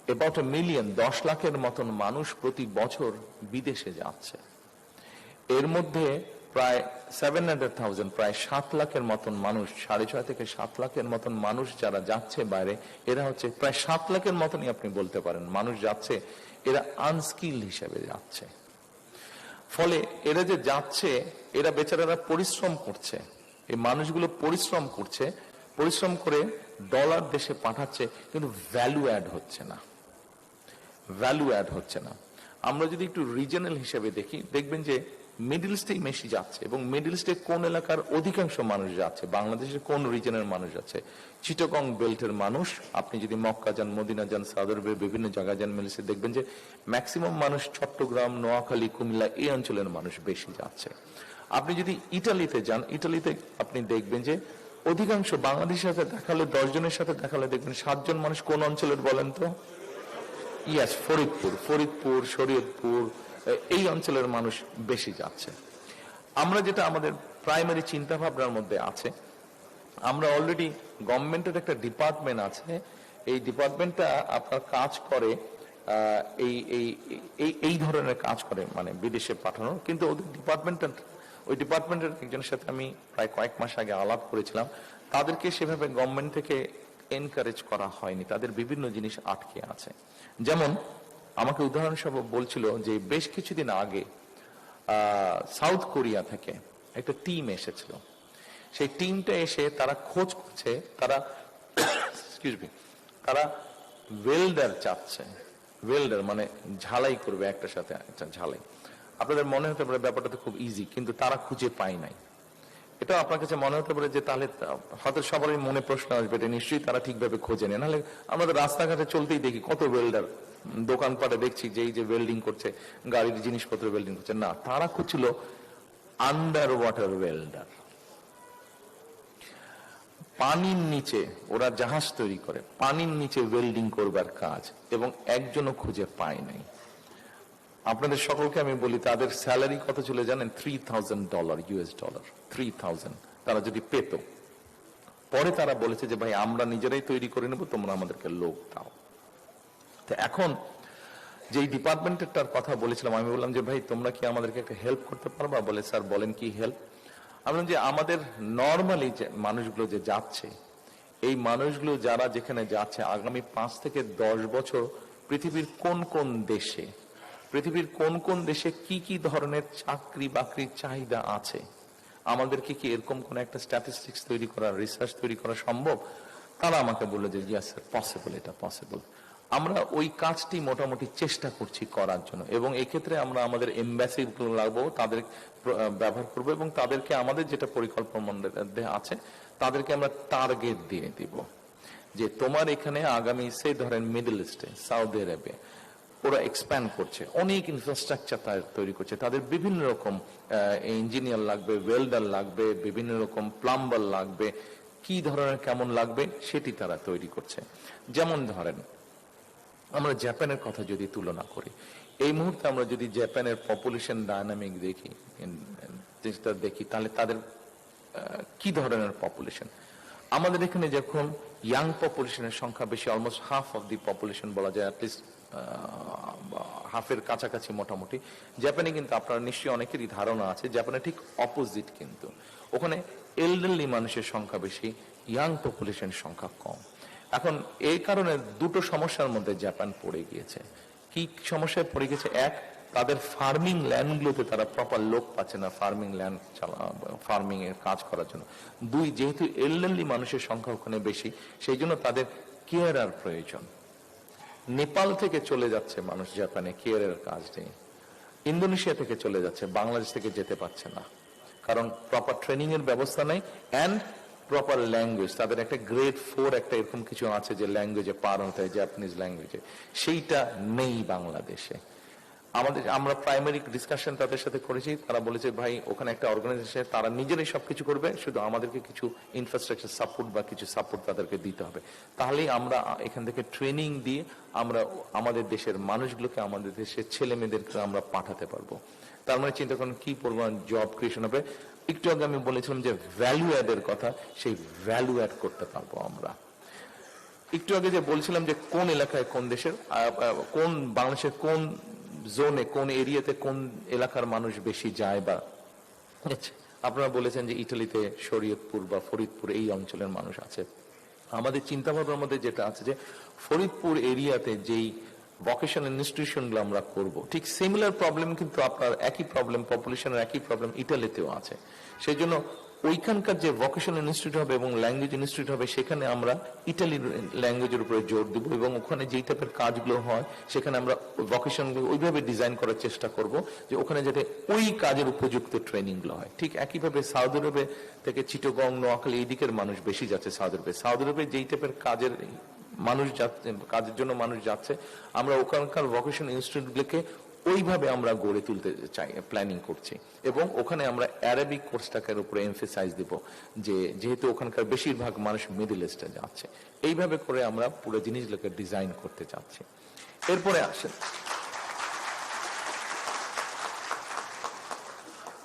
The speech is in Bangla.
অ্যাবাউট 1 মিলিয়ন, 10 লাখের মতন মানুষ প্রতি বছর বিদেশে যাচ্ছে। এর মধ্যে প্রায় 700,000, প্রায় 7 লাখের মতন মানুষ, 6.5 থেকে 7 লাখের মতন মানুষ যারা যাচ্ছে বাইরে, এরা হচ্ছে প্রায় 7 লাখের মতনই আপনি বলতে পারেন মানুষ যাচ্ছে, এরা আনস্কিল্ড হিসেবে যাচ্ছে। ফলে এরা যে যাচ্ছে, এরা বেচারারা পরিশ্রম করছে, এই মানুষগুলো পরিশ্রম করছে, পরিশ্রম করে ডলার দেশে পাঠাচ্ছে, কিন্তু ভ্যালু অ্যাড হচ্ছে না, ভ্যালু অ্যাড হচ্ছে না। আমরা যদি একটু রিজনাল হিসেবে দেখি, দেখবেন যে মিডল ইস্টেই বেশি যাচ্ছে, এবং মিডল ইস্টে কোন এলাকার অধিকাংশ মানুষ যাচ্ছে, বাংলাদেশের কোন রিজনের মানুষ যাচ্ছে? চিটাগং বেল্টের মানুষ। আপনি যদি মক্কা যান, মদিনা যান, সাউদি আরবের বিভিন্ন জায়গায় যান, মিডল ইস্টে দেখবেন যে ম্যাক্সিমাম মানুষ চট্টগ্রাম, নোয়াখালী, কুমিল্লা এই অঞ্চলের মানুষ বেশি যাচ্ছে। আপনি যদি ইটালিতে যান, ইটালিতে আপনি দেখবেন যে অধিকাংশ বাংলাদেশের সাথে দেখালে, 10 জনের সাথে দেখালে দেখবেন 7 জন মানুষ কোন অঞ্চলের বলেন তো? ইয়াস, ফরিদপুর, শরীয়তপুর এই অঞ্চলের মানুষ বেশি যাচ্ছে। আমরা যেটা আমাদের প্রাইমারি চিন্তা ভাবনার মধ্যে আছে, আমরা অলরেডি গভর্নমেন্টের একটা ডিপার্টমেন্ট আছে, এই ডিপার্টমেন্টটা আপনার কাজ করে এই ধরনের কাজ করে, মানে বিদেশে পাঠানো। কিন্তু ওই ডিপার্টমেন্টের একজনের সাথে আমি প্রায় কয়েক মাস আগে আলাপ করেছিলাম, তাদেরকে সেভাবে গভর্নমেন্ট থেকে এনকারেজ করা হয়নি, তাদের বিভিন্ন জিনিস আটকে আছে। যেমন আমাকে উদাহরণস্বরূপ বলছিল যে বেশ কিছুদিন আগে সাউথ কোরিয়া থেকে একটা টিম এসেছিল। সেই টিমটা এসে তারা খোঁজ করছে, তারা তারা ওয়েল্ডার চাচ্ছে। ওয়েল্ডার মানে ঝালাই করবে একটার সাথে একটা ঝালাই। আপনাদের মনে হতে পারে ব্যাপারটা তো খুব ইজি, কিন্তু তারা খুঁজে পায় নাই। এটা আপনার কাছে মনে হতে পারে যে তাহলে হয়তো সবারই মনে প্রশ্ন আসবে, এটা নিশ্চয়ই তারা ঠিকভাবে খোঁজে নেয়। নাহলে আমাদের রাস্তাঘাটে চলতেই দেখি কত ওয়েল্ডার, দোকানপাটে দেখছি যে এই যে ওয়েল্ডিং করছে, গাড়ির জিনিসপত্র ওয়েল্ডিং করছে। না, তারা খুঁজছিল আন্ডার ওয়াটার ওয়েল্ডার। পানির নিচে ওরা জাহাজ তৈরি করে, পানির নিচে ওয়েল্ডিং করবার কাজ, এবং একজনও খুঁজে পায় নাই। আপনাদের সকলকে আমি বলি, তাদের স্যালারি কত ছিল জানেন? $3,000 US ডলার, 3,000 তারা যদি পেত। পরে তারা বলেছে যে ভাই আমরা নিজেরাই তৈরি করে নেব, তোমরা আমাদেরকে লোক দাও। তো এখন যেই ডিপার্টমেন্টেরটার কথা বলেছিলাম, আমি বললাম যে ভাই তোমরা কি আমাদেরকে একটা হেল্প করতে পারবা? বলে স্যার বলেন কি হেল্প। আমি বললাম যে আমাদের নর্মালি যে মানুষগুলো যে যাচ্ছে, এই মানুষগুলো যারা যেখানে যাচ্ছে, আগামী 5 থেকে 10 বছর পৃথিবীর কোন কোন দেশে কি কি ধরনের চাকরি বাকরির চাহিদা আছে, আমাদেরকে কি এরকম কোন একটা স্ট্যাটিস্টিক্স তৈরি করা, রিসার্চ তৈরি করা সম্ভব? তারা আমাকে বললো যে ইয়েস স্যার, পসিবল, এটা পসিবল। আমরা ওই কাজটি মোটামুটি চেষ্টা করছি করার জন্য, এবং এক্ষেত্রে আমরা আমাদের এমবাসি লাগবো, তাদের ব্যবহার করব, এবং তাদেরকে আমাদের যেটা পরিকল্পনা আছে, তাদেরকে আমরা টার্গেট দিয়ে দিব যে তোমার এখানে আগামী, সে ধরেন মিডল ইস্টে, সৌদি আরবে ওরা এক্সপ্যান্ড করছে, অনেক ইনফ্রাস্ট্রাকচার তৈরি করছে, তাদের বিভিন্ন রকম ইঞ্জিনিয়ার লাগবে, ওয়েল্ডার লাগবে, বিভিন্ন রকম প্লাম্বার লাগবে, কি ধরনের কেমন লাগবে সেটি তারা তৈরি করছে। যেমন ধরেন আমরা জাপানের কথা যদি তুলনা করি, এই মুহূর্তে আমরা যদি জাপানের পপুলেশন ডায়নামিক দেখি, তাহলে তাদের কি ধরনের পপুলেশন। আমাদের এখানে যখন ইয়াং পপুলেশনের সংখ্যা বেশি, almost half of the population বলা যায়, অ্যাটলিস্ট হাফের কাছাকাছি মোটামুটি। জাপানে কিন্তু আপনারা নিশ্চয়ই অনেকেরই ধারণা আছে, জাপানে ঠিক অপোজিট, কিন্তু ওখানে এল্ডারলি মানুষের সংখ্যা বেশি, ইয়াং পপুলেশন সংখ্যা কম। এখন এই কারণে দুটো সমস্যার মধ্যে জাপান পড়ে গিয়েছে। কি সমস্যায় পড়ে গেছে? এক, তাদের ফার্মিং ল্যান্ডগুলোতে তারা প্রপার লোক পাচ্ছে না ফার্মিং এর কাজ করার জন্য। দুই, যেহেতু এল্ডারলি মানুষের সংখ্যা ওখানে বেশি, সেই জন্য তাদের কেয়ারার প্রয়োজন। নেপাল থেকে চলে যাচ্ছে মানুষ জাপানে কেয়ারের কাজ নেই, ইন্দোনেশিয়া থেকে চলে যাচ্ছে, বাংলাদেশ থেকে যেতে পারছে না, কারণ প্রপার ট্রেনিং এর ব্যবস্থা নেই, অ্যান্ড প্রপার ল্যাঙ্গুয়েজ, তাদের একটা গ্রেড 4 একটা এরকম কিছু আছে যে ল্যাঙ্গুয়েজে পার হতে হয়, জাপানিজ ল্যাঙ্গুয়েজে, সেইটা নেই বাংলাদেশে। আমরা প্রাইমারি ডিসকাশন তাদের সাথে করেছি, তারা বলেছে ভাই ওখানে একটা অর্গানাইজেশন, তারা নিজেরাই সবকিছু করবে, শুধু আমাদেরকে কিছু ইনফ্রাস্ট্রাকচার সাপোর্ট বা কিছু সাপোর্ট তাদেরকে দিতে হবে, তাহলেই আমরা এখান থেকে ট্রেনিং দিয়ে আমরা আমাদের দেশের মানুষগুলোকে, আমাদের দেশের ছেলে মেয়েদেরকে আমরা পাঠাতে পারবো। তার মানে চিন্তা করেন কি পরিমাণ জব ক্রিয়েশন হবে। একটু আগে আমি বলেছিলাম যে ভ্যালু অ্যাডের কথা, সেই ভ্যালু অ্যাড করতে পারবো আমরা। একটু আগে যে বলছিলাম যে কোন এলাকায় কোন দেশের কোন বাংলাদেশের কোন জোনে কোন এরিয়াতে কোন এলাকার মানুষ বেশি যায় বা আচ্ছা, আপনারা বলেছেন যে ইটালিতে শরীয়তপুর বা ফরিদপুর এই অঞ্চলের মানুষ আছে। আমাদের চিন্তা ভাবনার মধ্যে যেটা আছে যে ফরিদপুর এরিয়াতে যেই ভোকেশনাল ইনস্টিটিউশন গুলো আমরা করব, ঠিক সিমিলার প্রবলেম কিন্তু আপনার একই প্রবলেম, পপুলেশনের একই প্রবলেম ইটালিতেও আছে। সেই জন্য ওইখানকার যে ভোকেশনাল ইনস্টিটিউট হবে এবং ল্যাঙ্গুয়েজ ইনস্টিটিউট হবে, সেখানে আমরা ইটালি ল্যাঙ্গুয়েজের উপরে জোর দিব এবং ওখানে যেই টাইপের কাজগুলো হয় সেখানে আমরা ভোকেশনগুলো ওইভাবে ডিজাইন করার চেষ্টা করব যে ওখানে যাতে ওই কাজের উপযুক্ত ট্রেনিং গুলো হয়। ঠিক একইভাবে সৌদি আরবে থেকে চিটগং, নোয়াখালী এই দিকের মানুষ বেশি যাচ্ছে সৌদি আরবে। সৌদি আরবে যেই টাইপের কাজের মানুষ যাচ্ছে, কাজের জন্য মানুষ যাচ্ছে, আমরা ওখানকার ভোকেশনাল ইনস্টিটিউটগুলোকে ওইভাবে আমরা গড়ে তুলতে চাই, প্ল্যানিং করছি। এবং ওখানে আমরা অ্যারাবিক কোর্সটাকে উপরে এমফেসাইজ দিব, যে যেহেতু ওখানকার বেশিরভাগ মানুষ মিডল ইস্টে যাচ্ছে, এইভাবে করে আমরা পুরো জিনিসগুলোকে ডিজাইন করতে চাচ্ছি। এরপরে আসেন